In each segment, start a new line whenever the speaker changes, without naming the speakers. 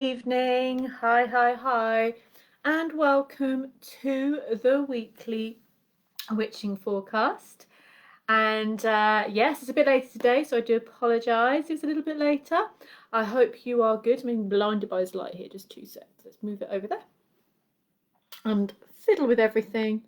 Evening, hi, and welcome to the weekly witching forecast. And yes, it's a bit later today, so I do apologise. It's a little bit later. I hope you are good. I'm being blinded by this light here. Just 2 seconds. Let's move it over there and fiddle with everything.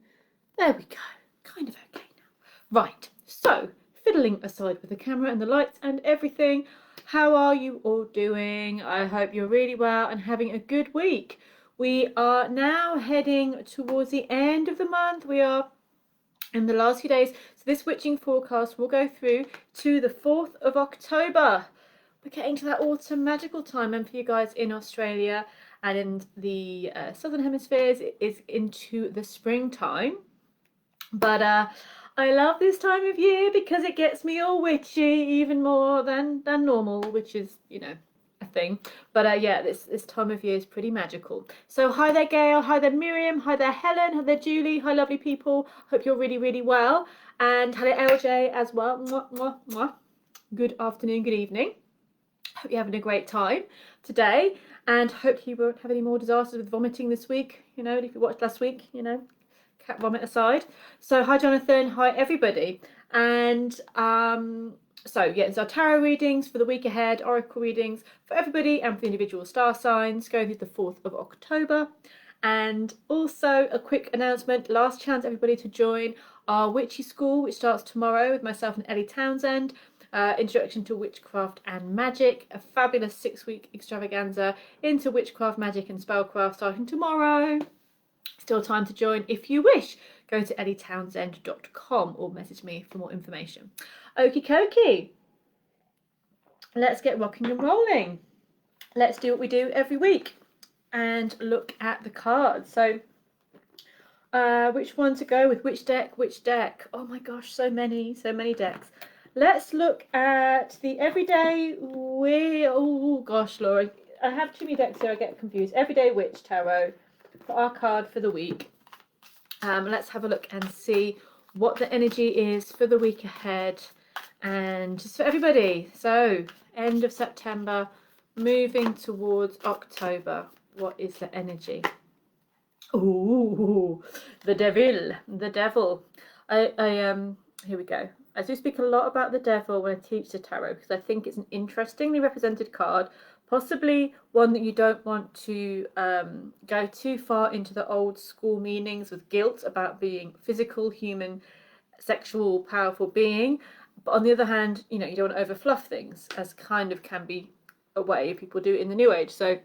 There we go. Kind of okay now. Right. So fiddling aside with the camera and the lights and everything. How are you all doing? I hope you're really well and having a good week. We are now heading towards the end of the month. We are in the last few days. So this witching forecast will go through to the 4th of October. We're getting to that autumn magical time, and for you guys in Australia and in the southern hemispheres, it is into the springtime. But I love this time of year because it gets me all witchy even more than normal, which is, you know, a thing. But yeah, this time of year is pretty magical. So hi there, Gail. Hi there, Miriam. Hi there, Helen. Hi there, Julie. Hi, lovely people. Hope you're really, really well. And hello, LJ as well. Mwah, mwah, mwah. Good afternoon, good evening. Hope you're having a great time today, and hope you won't have any more disasters with vomiting this week. You know, if you watched last week, you know, cat vomit aside. So hi Jonathan, hi everybody. And so yeah, it's our tarot readings for the week ahead, oracle readings for everybody and for the individual star signs going through the 4th of October. And also a quick announcement, last chance everybody to join our witchy school, which starts tomorrow with myself and Ellie Townsend. Introduction to Witchcraft and Magic, a fabulous 6-week extravaganza into witchcraft, magic and spellcraft starting tomorrow. Still time to join if you wish. Go to ellietownsend.com or message me for more information. Okie dokie. Let's get rocking and rolling. Let's do what we do every week and look at the cards. So which one to go with? Which deck? Oh my gosh, so many decks. Let's look at the everyday oh gosh, Laura, I have too many decks here, I get confused. Everyday Witch Tarot for our card for the week. Let's have a look and see what the energy is for the week ahead and just for everybody. So end of September, moving towards October. What is the energy? Ooh, the devil. Here we go. I do speak a lot about the devil when I teach the tarot because I think it's an interestingly represented card, possibly one that you don't want to go too far into the old school meanings with guilt about being physical, human, sexual, powerful being. But on the other hand, you know, you don't want to overfluff things, as kind of can be a way people do it in the New Age. So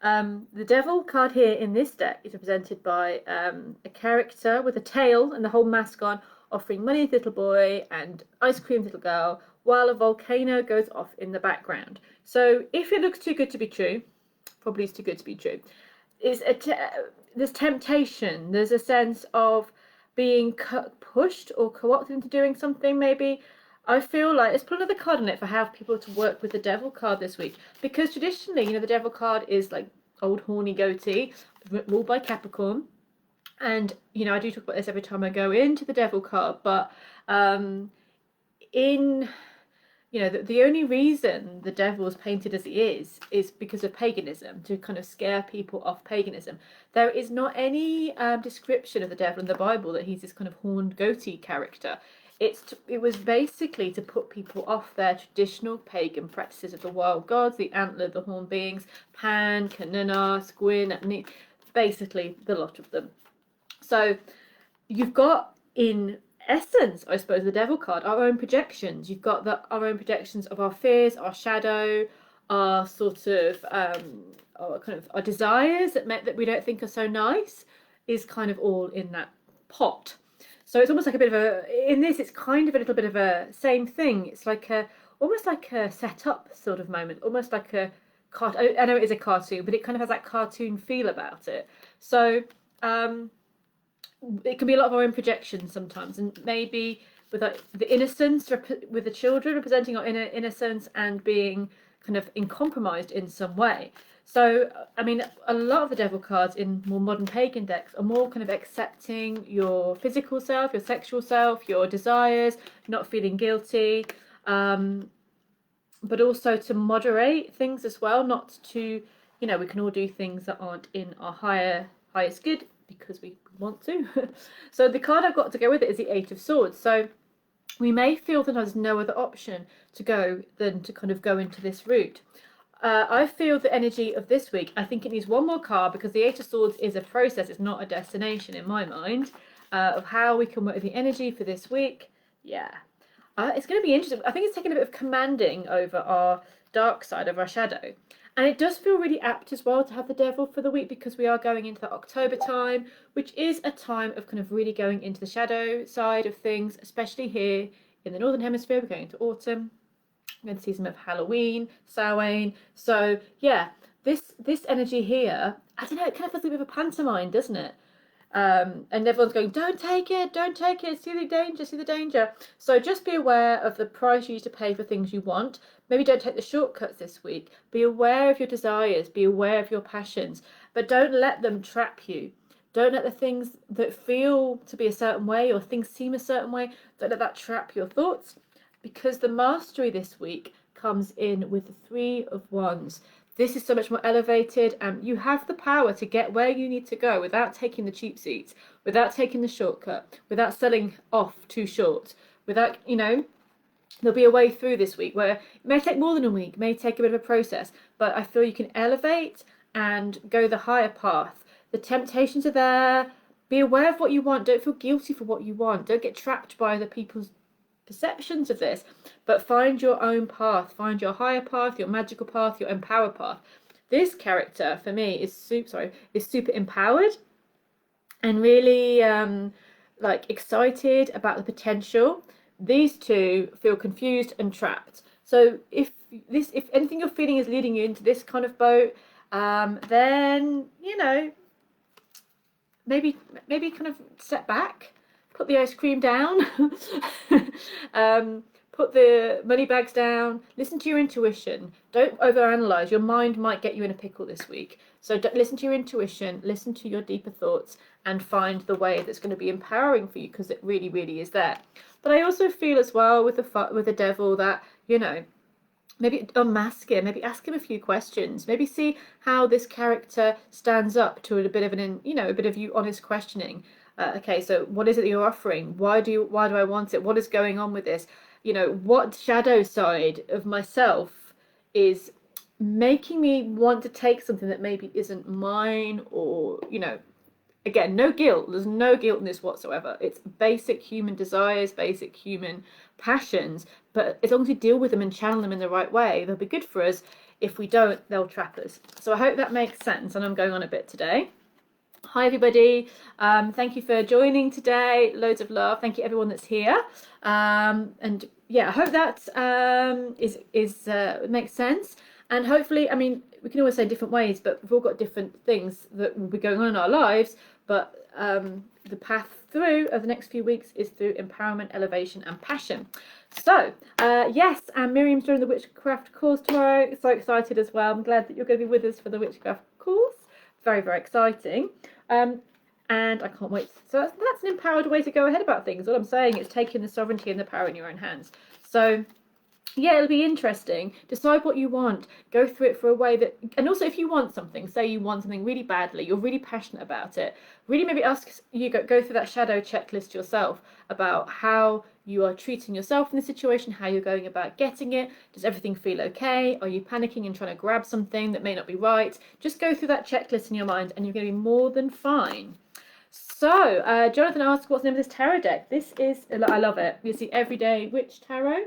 the devil card here in this deck is represented by a character with a tail and the whole mask on, offering money to the little boy and ice cream to the little girl, while a volcano goes off in the background. So if it looks too good to be true, probably is too good to be true. There's temptation. There's a sense of being pushed or co-opted into doing something. Maybe I feel like let's put another card on it for how people to work with the devil card this week, because traditionally, you know, the devil card is like old horny goatee ruled by Capricorn. And, you know, I do talk about this every time I go into the devil card, but in, you know, the only reason the devil is painted as he is because of paganism, to kind of scare people off paganism. There is not any description of the devil in the Bible that he's this kind of horned goatee character. It was basically to put people off their traditional pagan practices of the wild gods, the antler, the horned beings, Pan, Cernunnos, Gwyn, basically the lot of them. So you've got, in essence, I suppose, the devil card, our own projections. You've got our own projections of our fears, our shadow, our sort of our desires that we don't think are so nice, is kind of all in that pot. So it's almost like a bit of in this it's kind of a little bit of a same thing. It's like almost like a set-up sort of moment, almost like a cartoon. I know it is a cartoon, but it kind of has that cartoon feel about it. So it can be a lot of our own projections sometimes, and maybe with the innocence, with the children representing our innocence and being kind of uncompromised in some way. So, I mean, a lot of the devil cards in more modern pagan decks are more kind of accepting your physical self, your sexual self, your desires, not feeling guilty. but also to moderate things as well, not to, you know, we can all do things that aren't in our highest good because we want to. So the card I've got to go with it is the Eight of Swords. So we may feel that there's no other option to go than to kind of go into this route. I feel the energy of this week, I think it needs one more card, because the Eight of Swords is a process, it's not a destination in my mind, of how we can work with the energy for this week. Yeah. It's going to be interesting. I think it's taking a bit of commanding over our dark side, of our shadow. And it does feel really apt as well to have the Devil for the week, because we are going into that October time, which is a time of kind of really going into the shadow side of things, especially here in the Northern Hemisphere. We're going into autumn. I'm going to see some of Halloween, Samhain. So yeah, this energy here, I don't know, it kind of feels like a bit of a pantomime, doesn't it? And everyone's going, don't take it, see the danger. So just be aware of the price you need to pay for things you want. Maybe don't take the shortcuts this week. Be aware of your desires, be aware of your passions, but don't let them trap you. Don't let the things that feel to be a certain way, or things seem a certain way, don't let that trap your thoughts. Because the mastery this week comes in with the Three of Wands. This is so much more elevated, and you have the power to get where you need to go without taking the cheap seats, without taking the shortcut, without selling off too short, without, you know, there'll be a way through this week where it may take more than a week, may take a bit of a process, but I feel you can elevate and go the higher path. The temptations are there. Be aware of what you want. Don't feel guilty for what you want. Don't get trapped by other people's perceptions of this, but find your own path, find your higher path, your magical path, your empowered path. This character for me is super empowered and really like excited about the potential. These two feel confused and trapped. So if anything you're feeling is leading you into this kind of boat, then, you know, maybe kind of step back, put the ice cream down, put the money bags down, listen to your intuition. Don't overanalyze. Your mind might get you in a pickle this week. So listen to your intuition, listen to your deeper thoughts, and find the way that's going to be empowering for you, because it really, really is there. But I also feel as well with the Devil that, you know, maybe unmask him, maybe ask him a few questions, maybe see how this character stands up to a bit of a bit of you honest questioning. Okay, so what is it that you're offering? Why do I want it? What is going on with this? You know, what shadow side of myself is making me want to take something that maybe isn't mine? Or, you know, again, no guilt. There's no guilt in this whatsoever. It's basic human desires, basic human passions. But as long as we deal with them and channel them in the right way, they'll be good for us. If we don't, they'll trap us. So I hope that makes sense. And I'm going on a bit today. Hi everybody, thank you for joining today. Loads of love. Thank you everyone that's here, and yeah, I hope that makes sense. And hopefully, I mean, we can always say different ways, but we've all got different things that will be going on in our lives. But the path through over the next few weeks is through empowerment, elevation, and passion. So yes, and Miriam's doing the witchcraft course tomorrow. So excited as well. I'm glad that you're going to be with us for the witchcraft course. Very, very exciting. And I can't wait. So that's an empowered way to go ahead about things. All I'm saying is taking the sovereignty and the power in your own hands. So yeah, it'll be interesting. Decide what you want. Go through it for a way that, and also if you want something, say you want something really badly, you're really passionate about it, really maybe go through that shadow checklist yourself about how you are treating yourself in the situation, how you're going about getting it. Does everything feel okay? Are you panicking and trying to grab something that may not be right? Just go through that checklist in your mind and you're going to be more than fine. So Jonathan asks, what's the name of this tarot deck? This is, I love it. You see Everyday Witch Tarot.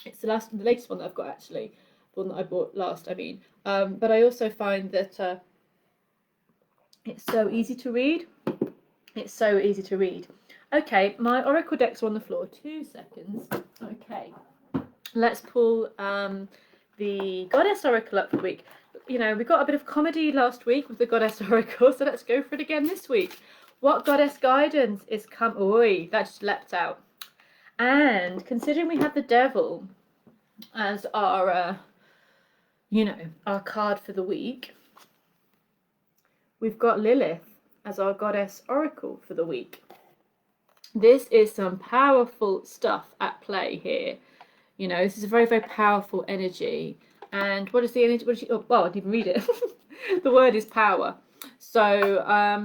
It's the latest one that I've got, actually. The one that I bought last, I mean. But I also find that it's so easy to read. It's so easy to read. Okay, my oracle decks are on the floor. 2 seconds. Okay. Let's pull the Goddess Oracle up for the week. You know, we got a bit of comedy last week with the Goddess Oracle, so let's go for it again this week. What Goddess guidance is Oi, that just leapt out. And considering we have the Devil as our, our card for the week, we've got Lilith as our Goddess Oracle for the week. This is some powerful stuff at play here. You know, this is a very, very powerful energy. And what is the energy? What is she, oh, well, I didn't even read it. The word is power. So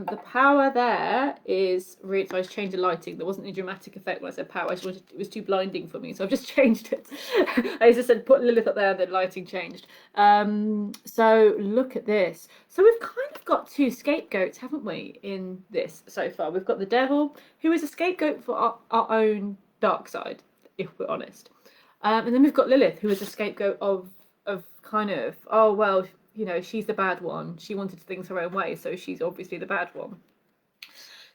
the power there is really, so I just changed the lighting. There wasn't any dramatic effect when I said power. I just wanted, it was too blinding for me, so I've just changed it. I just said put Lilith up there, and then lighting changed. So look at this. So we've kind of got two scapegoats, haven't we, in this so far? We've got the devil, who is a scapegoat for our own dark side, if we're honest. And then we've got Lilith, who is a scapegoat of kind of, oh well, you know, she's the bad one. She wanted things her own way, so she's obviously the bad one.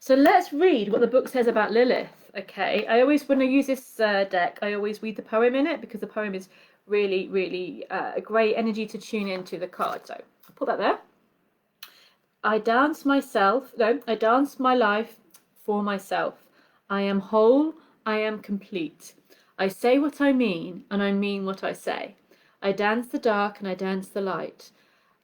So let's read what the book says about Lilith. Okay, I always, when I use this deck, I always read the poem in it, because the poem is really, really a great energy to tune into the card. So I'll put that there. I dance my life for myself. I am whole, I am complete. I say what I mean, and I mean what I say. I dance the dark and I dance the light,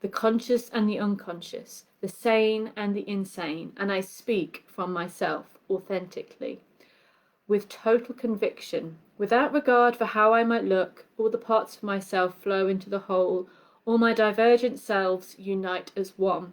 the conscious and the unconscious, the sane and the insane, and I speak from myself authentically, with total conviction, without regard for how I might look. All the parts of myself flow into the whole, all my divergent selves unite as one.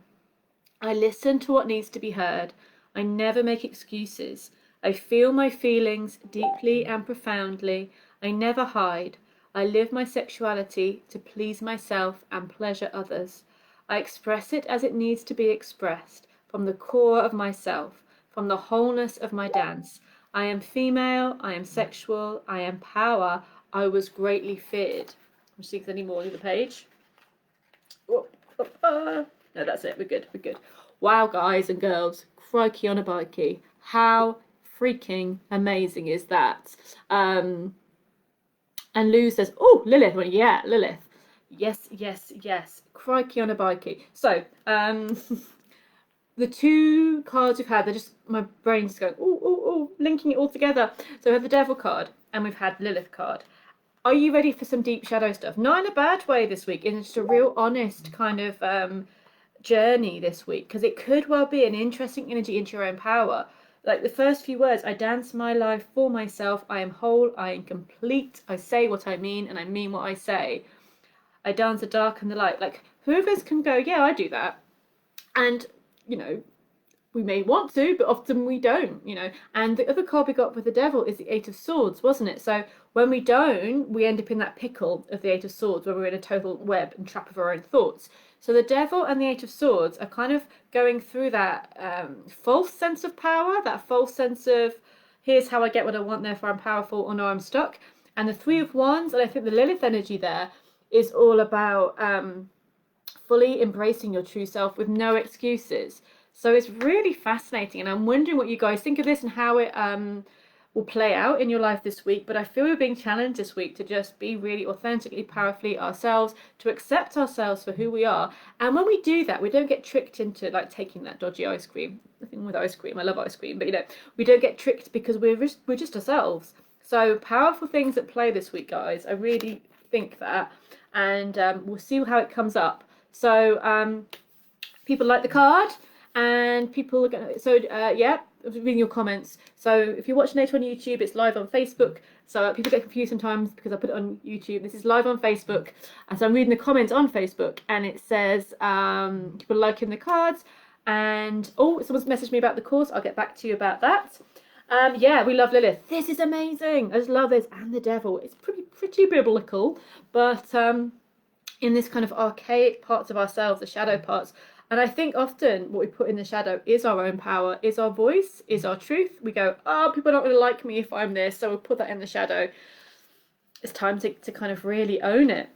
I listen to what needs to be heard. I never make excuses. I feel my feelings deeply and profoundly. I never hide. I live my sexuality to please myself and pleasure others. I express it as it needs to be expressed, from the core of myself, from the wholeness of my dance. I am female, I am sexual, I am power, I was greatly feared. I'm seeing any more on the page. No, that's it, we're good. Wow, guys and girls, crikey on a bikey. How freaking amazing is that? And Lou says, oh, Lilith. Well, yeah, Lilith. Yes. Crikey on a bikey. So, the two cards we've had, they're just, my brain's just going, oh, linking it all together. So we have the Devil card and we've had Lilith card. Are you ready for some deep shadow stuff? Not in a bad way this week, in just a real honest kind of journey this week, because it could well be an interesting energy into your own power. Like the first few words, I dance my life for myself. I am whole. I am complete. I say what I mean, and I mean what I say. I dance the dark and the light. Like whoever's can go, yeah, I do that. And, you know, we may want to, but often we don't, you know. And the other card we got with the Devil is the Eight of Swords, wasn't it? So when we don't, we end up in that pickle of the Eight of Swords, where we're in a total web and trap of our own thoughts. So the Devil and the Eight of Swords are kind of going through that false sense of power, that false sense of, here's how I get what I want, therefore I'm powerful, or no, I'm stuck. And the Three of Wands, and I think the Lilith energy there is all about fully embracing your true self with no excuses. So it's really fascinating, and I'm wondering what you guys think of this and how it will play out in your life this week. But I feel we're being challenged this week to just be really authentically, powerfully ourselves, to accept ourselves for who we are. And when we do that, we don't get tricked into like taking that dodgy ice cream. Nothing with ice cream, I love ice cream, but you know, we don't get tricked because we're just ourselves. So powerful things at play this week, guys. I really think that, and we'll see how it comes up. So people like the card. And people are going to, so yeah, I was reading your comments. So if you're watching later on YouTube, it's live on Facebook. So people get confused sometimes because I put it on YouTube. This is live on Facebook. And so I'm reading the comments on Facebook, and it says people liking the cards. And oh, someone's messaged me about the course. I'll get back to you about that. Yeah, we love Lilith. This is amazing. I just love this. And the Devil. It's pretty biblical, but in this kind of archaic parts of ourselves, the shadow parts. And I think often what we put in the shadow is our own power, is our voice, is our truth. We go, oh, people are not going to like me if I'm this, so we'll put that in the shadow. It's time to kind of really own it.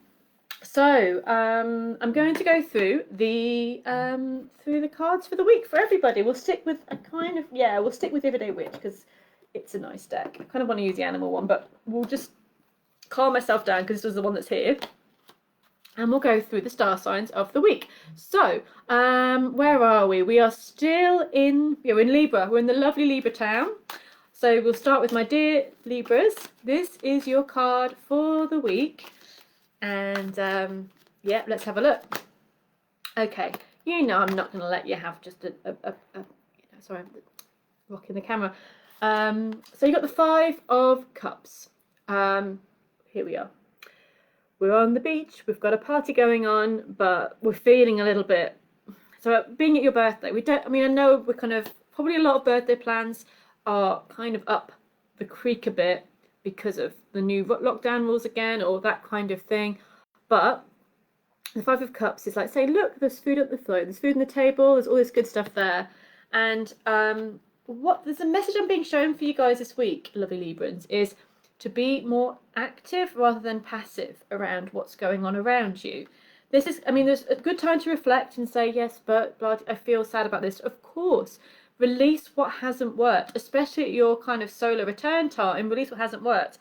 So I'm going to go through the cards for the week for everybody. We'll stick with we'll stick with Everyday Witch because it's a nice deck. I kind of want to use the animal one, but we'll just calm myself down because this is the one that's here. And we'll go through the star signs of the week. So, where are we? We are still in Libra. We're in the lovely Libra town. So we'll start with my dear Libras. This is your card for the week. And, yeah, let's have a look. Okay, you know I'm not going to let you have just sorry, I'm rocking the camera. So you got the Five of Cups. here we are. We're on the beach, we've got a party going on, but we're feeling a little bit. So being at your birthday, I know we're kind of, probably a lot of birthday plans are kind of up the creek a bit because of the new lockdown rules again, or that kind of thing. But the Five of Cups is like, say, look, there's food at the floor, there's food on the table, there's all this good stuff there. And there's a message I'm being shown for you guys this week, lovely Librans, is to be more active rather than passive around what's going on around you. There's a good time to reflect and say, yes, but I feel sad about this. Of course, release what hasn't worked, especially at your kind of solar return time, release what hasn't worked.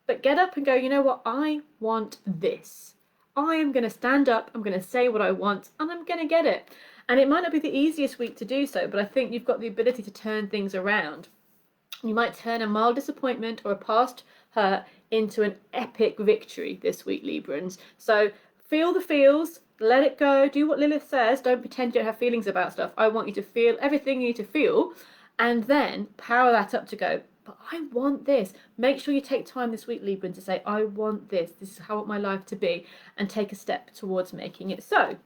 But get up and go, you know what, I want this. I am going to stand up, I'm going to say what I want, and I'm going to get it. And it might not be the easiest week to do so, but I think you've got the ability to turn things around. You might turn a mild disappointment or a past hurt into an epic victory this week, Librans. So feel the feels, let it go, do what Lilith says, don't pretend you don't have feelings about stuff. I want you to feel everything you need to feel, and then power that up to go, but I want this. Make sure you take time this week, Libra, to say, I want this. This is how I want my life to be, and take a step towards making it so.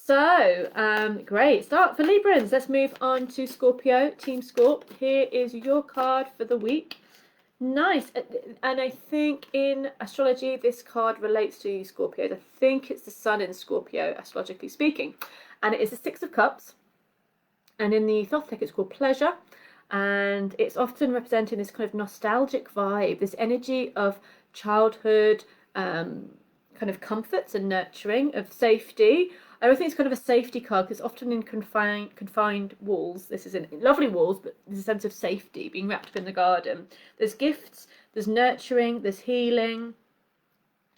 Great start for Librans. Let's move on to Scorpio, Team Scorp. Here is your card for the week. Nice. And I think in astrology, this card relates to you, Scorpios. I think it's the sun in Scorpio, astrologically speaking. And it is the Six of Cups. And in the Thoth deck, it's called Pleasure. And it's often representing this kind of nostalgic vibe, this energy of childhood, kind of comforts and nurturing, of safety. I always think it's kind of a safety card because often in confined walls, this is in lovely walls, but there's a sense of safety being wrapped up in the garden. There's gifts, there's nurturing, there's healing.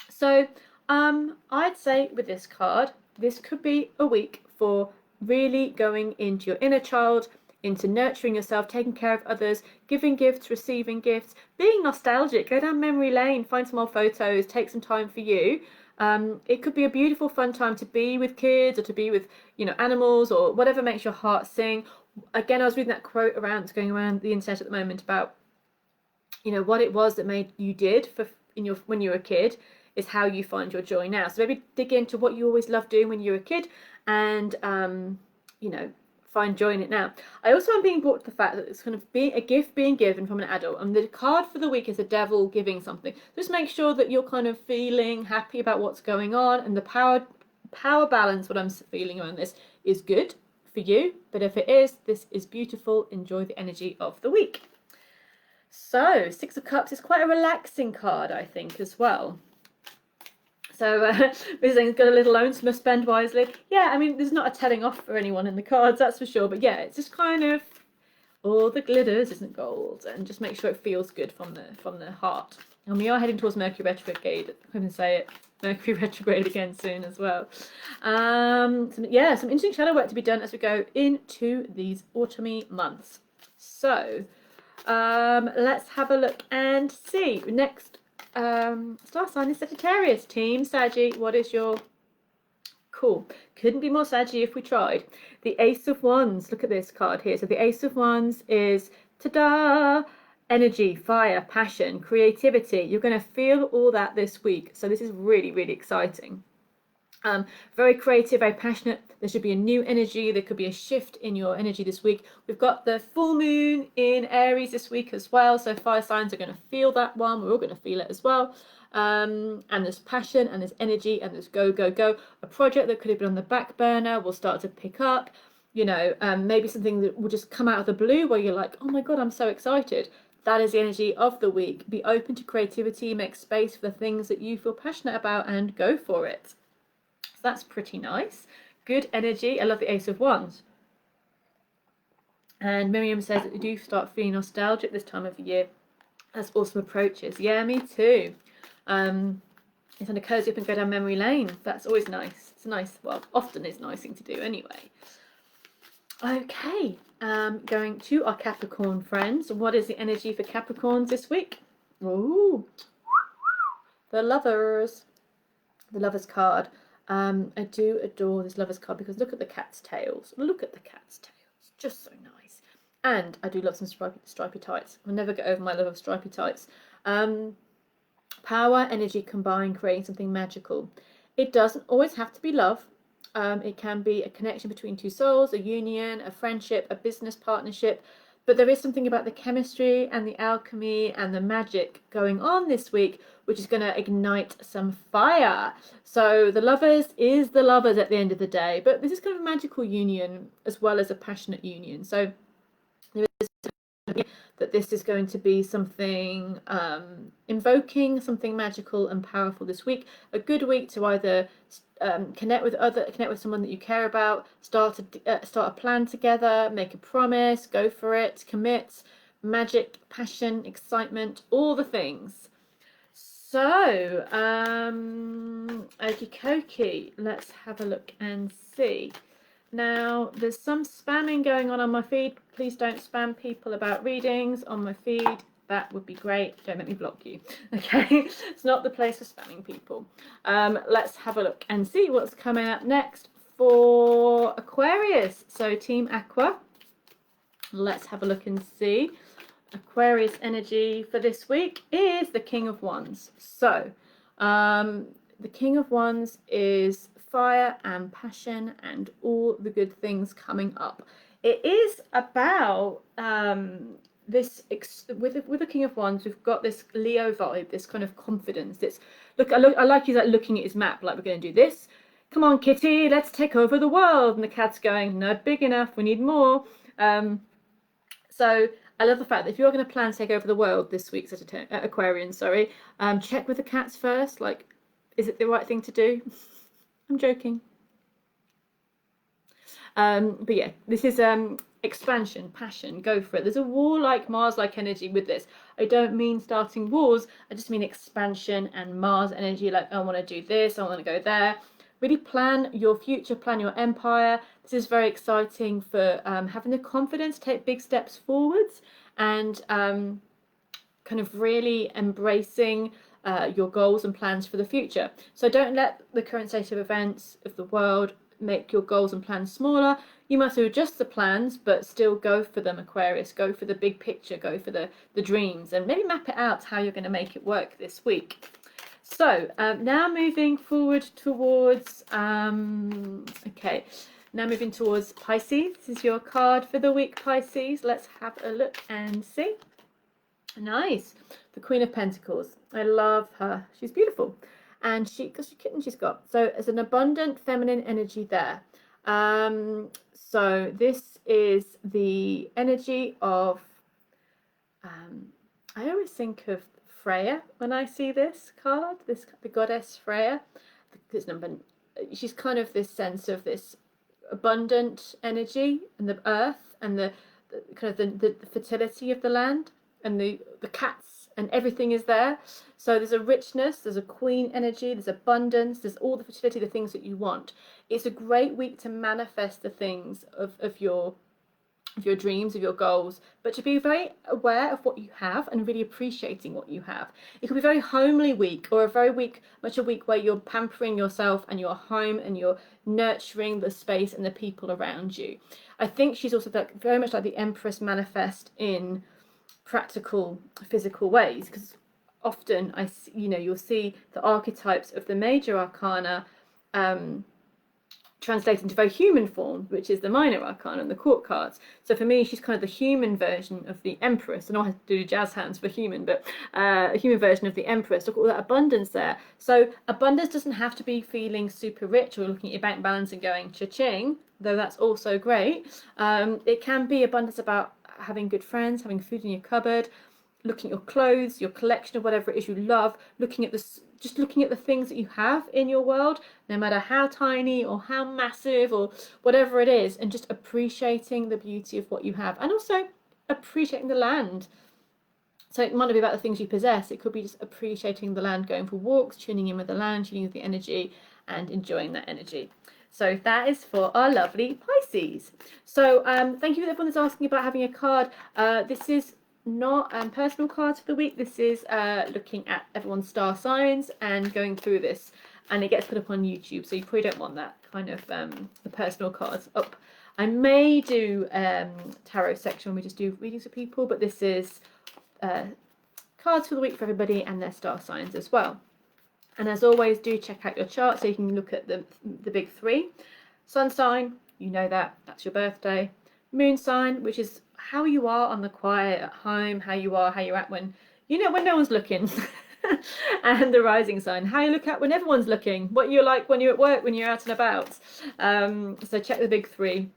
So I'd say with this card, this could be a week for really going into your inner child, into nurturing yourself, taking care of others, giving gifts, receiving gifts, being nostalgic. Go down memory lane, find some old photos, take some time for you. It could be a beautiful, fun time to be with kids or to be with, animals or whatever makes your heart sing. Again, I was reading that quote going around the internet at the moment about, what it was that made you did when you were a kid is how you find your joy now. So maybe dig into what you always loved doing when you were a kid and, find joy in it now. I also am being brought to the fact that it's kind of a gift being given from an adult, and the card for the week is the devil giving something. Just make sure that you're kind of feeling happy about what's going on, and the power balance, what I'm feeling around this, is good for you. But if it is, this is beautiful. Enjoy the energy of the week. So Six of Cups is quite a relaxing card, I think, as well. So this thing's got a little lonesome, spend wisely. Yeah, I mean, there's not a telling off for anyone in the cards, that's for sure. But yeah, it's just kind of all the glitters isn't gold, and just make sure it feels good from the heart. And we are heading towards Mercury retrograde. I can say it, Mercury retrograde again soon as well. Some interesting shadow work to be done as we go into these autumny months. So let's have a look and see. Next star sign is Sagittarius. Team Saggy, what is your cool? Couldn't be more Saggy if we tried. The Ace of Wands. Look at this card here. So the Ace of Wands is ta-da! Energy, fire, passion, creativity. You're going to feel all that this week. So this is really, really exciting. Very creative, very passionate. There should be a new energy. There could be a shift in your energy this week. We've got the full moon in Aries this week as well. So fire signs are going to feel that one. We're all going to feel it as well. And there's passion and there's energy and there's go, go, go. A project that could have been on the back burner will start to pick up. Maybe something that will just come out of the blue where you're like, oh my God, I'm so excited. That is the energy of the week. Be open to creativity, make space for the things that you feel passionate about and go for it. So that's pretty nice. Good energy. I love the Ace of Wands. And Miriam says that you do start feeling nostalgic this time of the year as autumn approaches. Yeah, me too. It's kind of cozy up and go down memory lane. That's always nice. It's nice. Well, often it's a nice thing to do anyway. Okay, going to our Capricorn friends. What is the energy for Capricorns this week? Ooh, the Lovers. The Lovers card. I do adore this Lovers card because look at the cat's tails. Look at the cat's tails. Just so nice. And I do love some stripy tights. I'll never get over my love of stripy tights. Power, energy combined, creating something magical. It doesn't always have to be love. It can be a connection between two souls, a union, a friendship, a business partnership. But there is something about the chemistry and the alchemy and the magic going on this week, which is going to ignite some fire. So the lovers is the lovers at the end of the day. But this is kind of a magical union as well as a passionate union. So there is that this is going to be something invoking, something magical and powerful this week. A good week to either connect with someone that you care about, start a plan together, make a promise, go for it, commit, magic, passion, excitement, all the things. So okie dokie, let's have a look and see. Now, there's some spamming going on my feed. Please don't spam people about readings on my feed. That would be great. Don't make me block you. Okay, it's not the place for spamming people. Let's have a look and see what's coming up next for Aquarius. So Team Aqua, let's have a look and see. Aquarius energy for this week is the King of Wands. So the King of Wands is fire and passion and all the good things coming up. It is about this with the King of Wands. We've got this Leo vibe, this kind of confidence. It's I like he's like looking at his map, like we're going to do this. Come on, kitty, let's take over the world. And the cat's going, not big enough. We need more. So I love the fact that if you're going to plan to take over the world this week, Aquarian, sorry, check with the cats first. Like, is it the right thing to do? I'm joking. But yeah, this is expansion, passion, go for it. There's a war-like, Mars-like energy with this. I don't mean starting wars, I just mean expansion and Mars energy, like I want to do this, I want to go there. Really plan your future, plan your empire. This is very exciting for having the confidence to take big steps forwards and kind of really embracing your goals and plans for the future. So don't let the current state of events of the world make your goals and plans smaller. You must adjust the plans, but still go for them, Aquarius. Go for the big picture, go for the dreams, and maybe map it out how you're going to make it work this week. So now moving forward towards, now moving towards Pisces. This is your card for the week, Pisces. Let's have a look and see. Nice. The Queen of Pentacles. I love her. She's beautiful. And because she's kitten she's got. So there's an abundant feminine energy there. So this is the energy of, I always think of Freya when I see this card, the goddess Freya. She's kind of this sense of this abundant energy and the earth and the kind of the fertility of the land and the cats and everything is there. So there's a richness, there's a queen energy, there's abundance, there's all the fertility, the things that you want. It's a great week to manifest the things of your dreams, of your goals, but to be very aware of what you have and really appreciating what you have. It could be a very homely week or a week where you're pampering yourself and your home and you're nurturing the space and the people around you. I think she's also very much like the Empress manifest in practical, physical ways, because often you'll see the archetypes of the major arcana translate into very human form, which is the minor arcana and the court cards. So for me, she's kind of the human version of the Empress. I know I have to do jazz hands for human, but a human version of the Empress. Look at all that abundance there. So abundance doesn't have to be feeling super rich or looking at your bank balance and going cha-ching, though that's also great. It can be abundance about having good friends, having food in your cupboard, looking at your clothes, your collection of whatever it is you love, looking at the things that you have in your world, no matter how tiny or how massive or whatever it is, and just appreciating the beauty of what you have, and also appreciating the land. So it might not be about the things you possess, it could be just appreciating the land, going for walks, tuning in with the land, tuning in with the energy, and enjoying that energy. So that is for our lovely Pisces. So thank you to everyone that's asking about having a card. This is not personal cards for the week. This is looking at everyone's star signs and going through this, and it gets put up on YouTube, so you probably don't want that kind of the personal cards up. I may do tarot section when we just do readings for people, but this is kind cards for the week for everybody and their star signs as well. And as always, do check out your chart so you can look at the big three. Sun sign, you know that's your birthday. Moon sign, which is how you are on the quiet at home, how you're at when no one's looking. And the rising sign, how you look at when everyone's looking, what you're like when you're at work, when you're out and about. So check the big three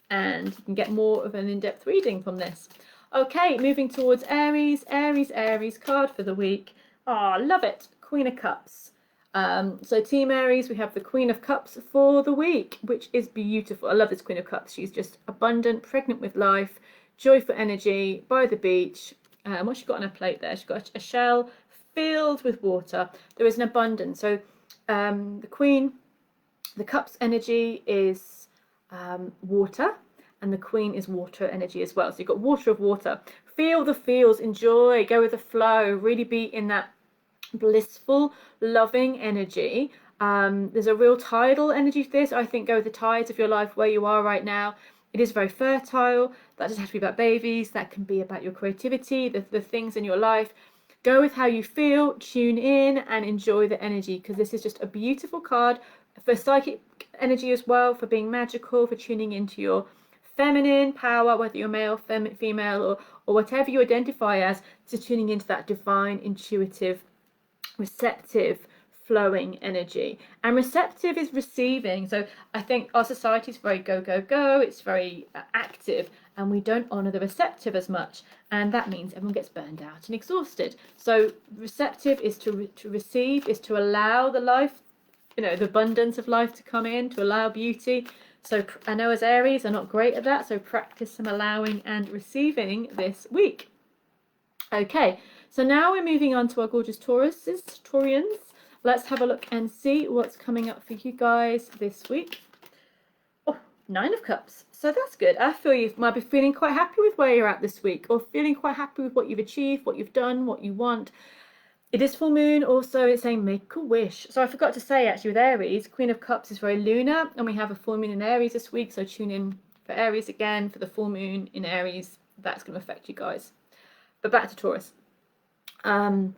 and you can get more of an in-depth reading from this. Okay, moving towards Aries. Aries card for the week. Oh, love it. Queen of Cups. So Team Aries, we have the Queen of Cups for the week, which is beautiful. I love this Queen of Cups. She's just abundant, pregnant with life, joyful energy, by the beach. What's she got on her plate there? She's got a shell filled with water. There is an abundance. So the Cups energy is water, and the Queen is water energy as well. So you've got water of water. Feel the feels, enjoy, go with the flow, really be in that blissful, loving energy. There's a real tidal energy to this. I think go with the tides of your life where you are right now. It is very fertile. That doesn't have to be about babies. That can be about your creativity, the things in your life. Go with how you feel, tune in and enjoy the energy, because this is just a beautiful card for psychic energy as well, for being magical, for tuning into your feminine power, whether you're male, female, or whatever you identify as, to tuning into that divine, intuitive, receptive, flowing energy. And receptive is receiving. So I think our society is very go, go, go. It's very active, and we don't honour the receptive as much. And that means everyone gets burned out and exhausted. So receptive is to receive, is to allow the life, the abundance of life to come in, to allow beauty. So I know as Aries, I'm not great at that. So practice some allowing and receiving this week. Okay, so now we're moving on to our gorgeous Taurians. Let's have a look and see what's coming up for you guys this week. Oh, 9 of Cups. So that's good. I feel you might be feeling quite happy with where you're at this week, or feeling quite happy with what you've achieved, what you've done, what you want. It is full moon. Also, it's saying make a wish. So I forgot to say, actually, with Aries, Queen of Cups is very lunar, and we have a full moon in Aries this week. So tune in for Aries again for the full moon in Aries. That's going to affect you guys. But back to Taurus. 9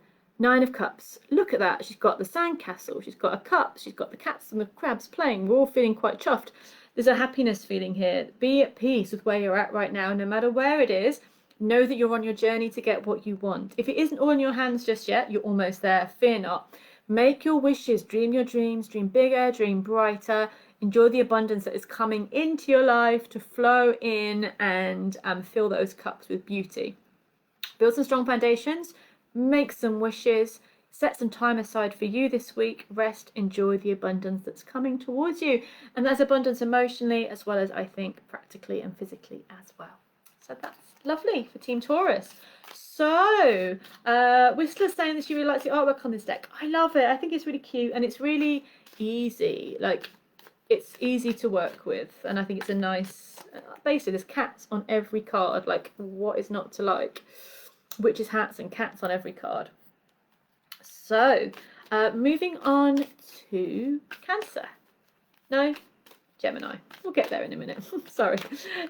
of Cups. Look at that. She's got the sandcastle. She's got a cup. She's got the cats and the crabs playing. We're all feeling quite chuffed. There's a happiness feeling here. Be at peace with where you're at right now, no matter where it is. Know that you're on your journey to get what you want. If it isn't all in your hands just yet, you're almost there. Fear not. Make your wishes. Dream your dreams. Dream bigger. Dream brighter. Enjoy the abundance that is coming into your life to flow in, and fill those cups with beauty. Build some strong foundations. Make some wishes, set some time aside for you this week, rest, enjoy the abundance that's coming towards you. And that's abundance emotionally as well as, I think, practically and physically as well. So that's lovely for Team Taurus. So Whistler's saying that she really likes the artwork on this deck. I love it. I think it's really cute and it's really easy. Like, it's easy to work with, and I think it's a nice, basically there's cats on every card. Like, what is not to like? Witches' hats and cats on every card. So moving on to Cancer. No, Gemini. We'll get there in a minute. Sorry,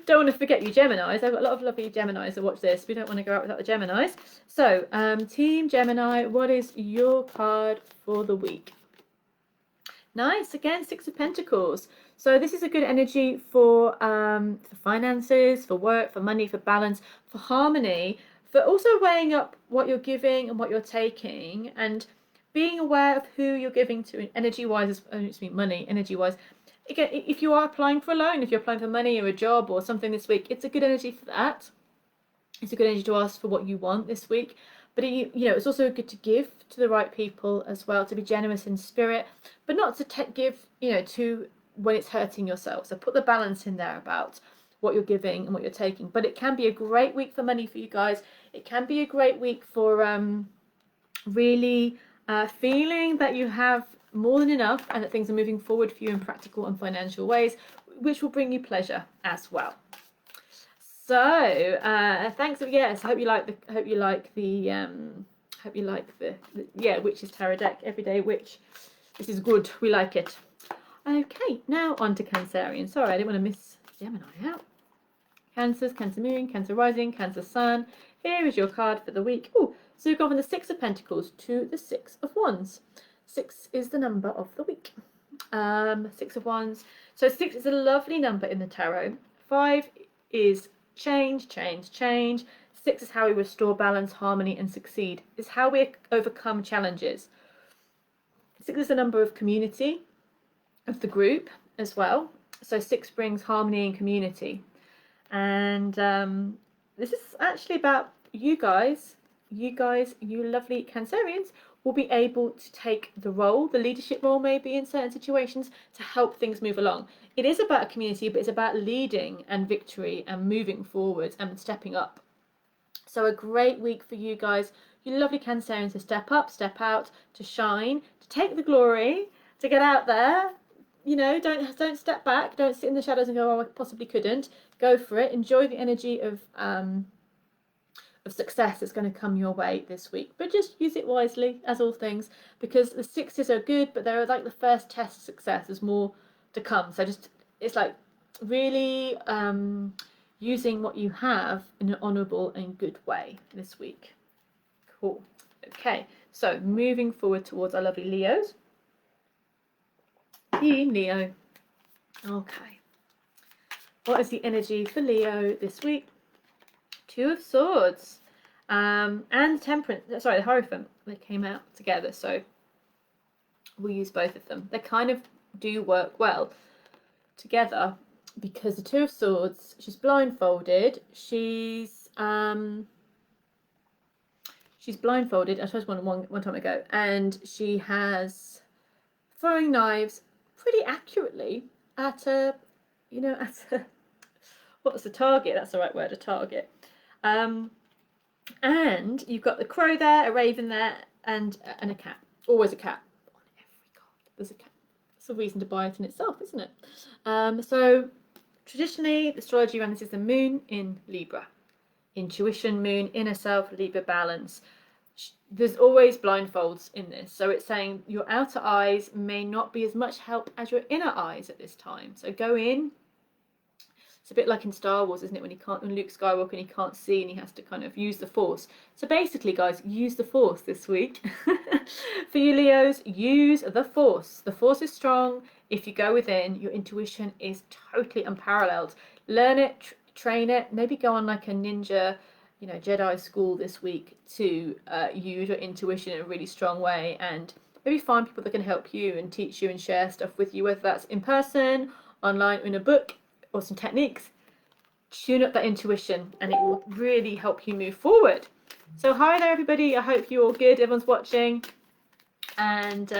don't want to forget you Geminis. I've got a lot of lovely Geminis that watch this. We don't want to go out without the Geminis. So Team Gemini, what is your card for the week? Nice. Again, 6 of Pentacles. So this is a good energy for finances, for work, for money, for balance, for harmony, for also weighing up what you're giving and what you're taking, and being aware of who you're giving to energy-wise. I don't mean money, energy-wise. Again, if you are applying for a loan, if you're applying for money or a job or something this week, it's a good energy for that. It's a good energy to ask for what you want this week. But it's also good to give to the right people as well, to be generous in spirit, but not to give, to when it's hurting yourself. So put the balance in there about what you're giving and what you're taking. But it can be a great week for money for you guys. It can be a great week for really feeling that you have more than enough and that things are moving forward for you in practical and financial ways, which will bring you pleasure as well. So thanks. Yes, I hope you like the Witch's Tarot deck. Everyday Witch. This is good. We like it. Okay, now on to Cancerian. Sorry, I didn't want to miss Gemini out. Cancers, Cancer Moon, Cancer Rising, Cancer Sun. Here is your card for the week. Oh, So we've gone from the Six of Pentacles to the Six of Wands. 6 is the number of the week. 6 of Wands. So 6 is a lovely number in the tarot. 5 is change, change, change. 6 is how we restore balance, harmony, and succeed. It's how we overcome challenges. 6 is the number of community, of the group as well. So 6 brings harmony and community. And this is actually about you guys. You lovely Cancerians, will be able to take the role, the leadership role maybe in certain situations, to help things move along. It is about a community, but it's about leading and victory and moving forward and stepping up. So a great week for you guys, you lovely Cancerians, to step up, step out, to shine, to take the glory, to get out there. You know, don't step back, don't sit in the shadows and go, oh, I possibly couldn't. Go for it. Enjoy the energy of success that's going to come your way this week, but just use it wisely, as all things, because the 6s are good, but they're like the first test of success. There's more to come. So just, it's like really using what you have in an honourable and good way this week. Cool. Okay, so moving forward towards our lovely Leos. Team Leo. Okay, what is the energy for Leo this week? 2 of Swords and Temperance, sorry, the Hierophant. They came out together, so we'll use both of them. They kind of do work well together, because the 2 of Swords, she's blindfolded, she's blindfolded, I suppose one time ago, and she has throwing knives pretty accurately at a, you know, at a, what's the target? That's the right word, a target. And you've got the crow there, a raven there, and a cat. Always a cat. On every card there's a cat. It's a reason to buy it in itself, isn't it? So traditionally, the astrology around this is the moon in Libra. Intuition, moon, inner self, Libra balance. There's always blindfolds in this. So it's saying your outer eyes may not be as much help as your inner eyes at this time. So go in. It's a bit like in Star Wars, isn't it, when Luke Skywalker, and he can't see and he has to kind of use the Force. So basically, guys, use the Force this week. For you Leos, use the Force. The Force is strong. If you go within, your intuition is totally unparalleled. Learn it, train it, maybe go on like a ninja, you know, Jedi school this week to use your intuition in a really strong way, and maybe find people that can help you and teach you and share stuff with you, whether that's in person, online, or in a book, or some techniques. Tune up that intuition and it will really help you move forward. So hi there everybody, I hope you're all good, everyone's watching, and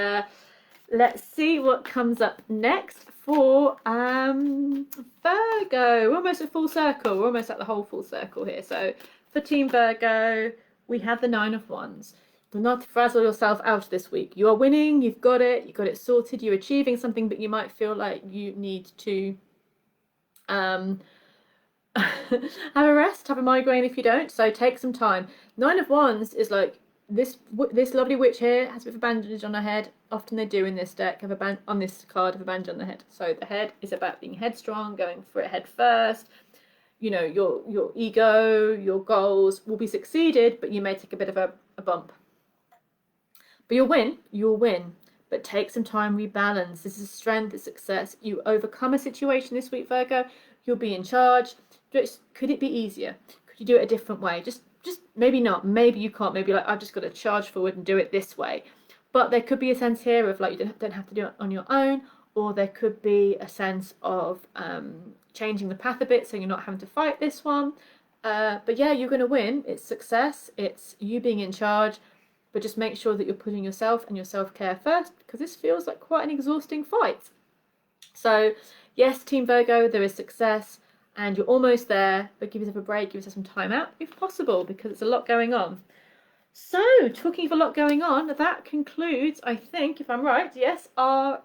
let's see what comes up next for Virgo. We're almost a full circle, we're almost at the whole full circle here. So for Team Virgo, we have the 9 of Wands. Do not frazzle yourself out this week. You are winning, you've got it sorted, you're achieving something, but you might feel like you need to have a rest, have a migraine if you don't, so take some time. 9 of Wands is like this lovely witch here has a bit of a bandage on her head. Often they do in this deck have on this card have a bandage on the head. So the head is about being headstrong, going for it head first. You know, your ego, your goals will be succeeded, but you may take a bit of a bump. But you'll win. But take some time, rebalance. This is strength, it's success. You overcome a situation this week, Virgo. You'll be in charge. Could it be easier? Could you do it a different way? Just maybe not. Maybe you can't. Maybe like, I've just got to charge forward and do it this way. But there could be a sense here of like you don't have to do it on your own, or there could be a sense of changing the path a bit so you're not having to fight this one. But yeah, you're going to win. It's success. It's you being in charge. But just make sure that you're putting yourself and your self-care first, because this feels like quite an exhausting fight. So yes, Team Virgo, there is success and you're almost there, but give yourself a break, give yourself some time out if possible, because it's a lot going on. So talking of a lot going on, that concludes, I think, if I'm right, yes, our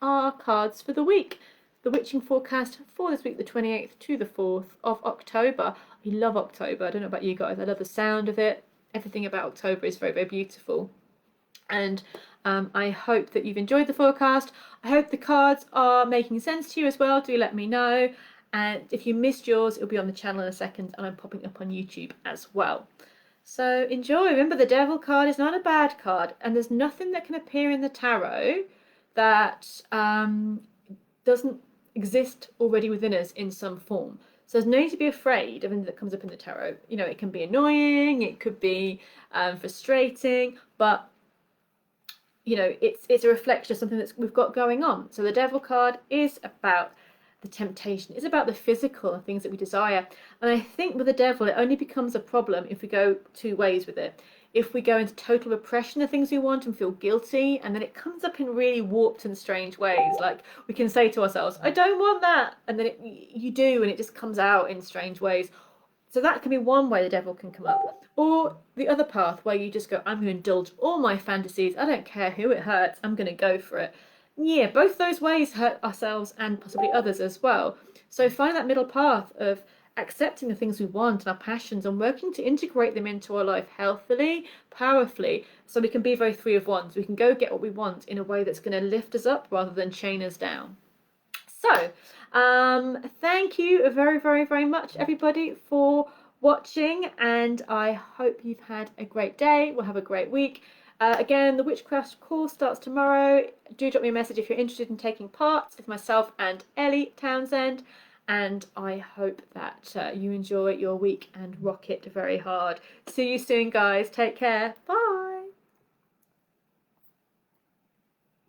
cards for the week. The witching forecast for this week, the 28th to the 4th of October. I love October. I don't know about you guys. I love the sound of it. Everything about October is very, very beautiful. And I hope that you've enjoyed the forecast. I hope the cards are making sense to you as well. Do let me know. And if you missed yours, it'll be on the channel in a second, and I'm popping up on YouTube as well. So enjoy. Remember, the Devil card is not a bad card, and there's nothing that can appear in the tarot that doesn't exist already within us in some form. So there's no need to be afraid of anything that comes up in the tarot. You know, it can be annoying, it could be frustrating, but you know, it's a reflection of something that we've got going on. So the Devil card is about the temptation, it's about the physical and things that we desire. And I think with the Devil, it only becomes a problem if we go two ways with it. If we go into total repression of things we want and feel guilty, and then it comes up in really warped and strange ways. Like we can say to ourselves, I don't want that, and then you do, and it just comes out in strange ways. So that can be one way the Devil can come up. Or the other path where you just go, I'm going to indulge all my fantasies. I don't care who it hurts. I'm going to go for it. Yeah, both those ways hurt ourselves and possibly others as well. So find that middle path of accepting the things we want and our passions and working to integrate them into our life healthily, powerfully, so we can be very three of wands. We can go get what we want in a way that's going to lift us up rather than chain us down. So, thank you very, very, very much, everybody, for watching, and I hope you've had a great day. We'll have a great week. Again, the Witchcraft course starts tomorrow. Do drop me a message if you're interested in taking part with myself and Ellie Townsend. And I hope that you enjoy your week and rock it very hard. See you soon, guys. Take care. Bye.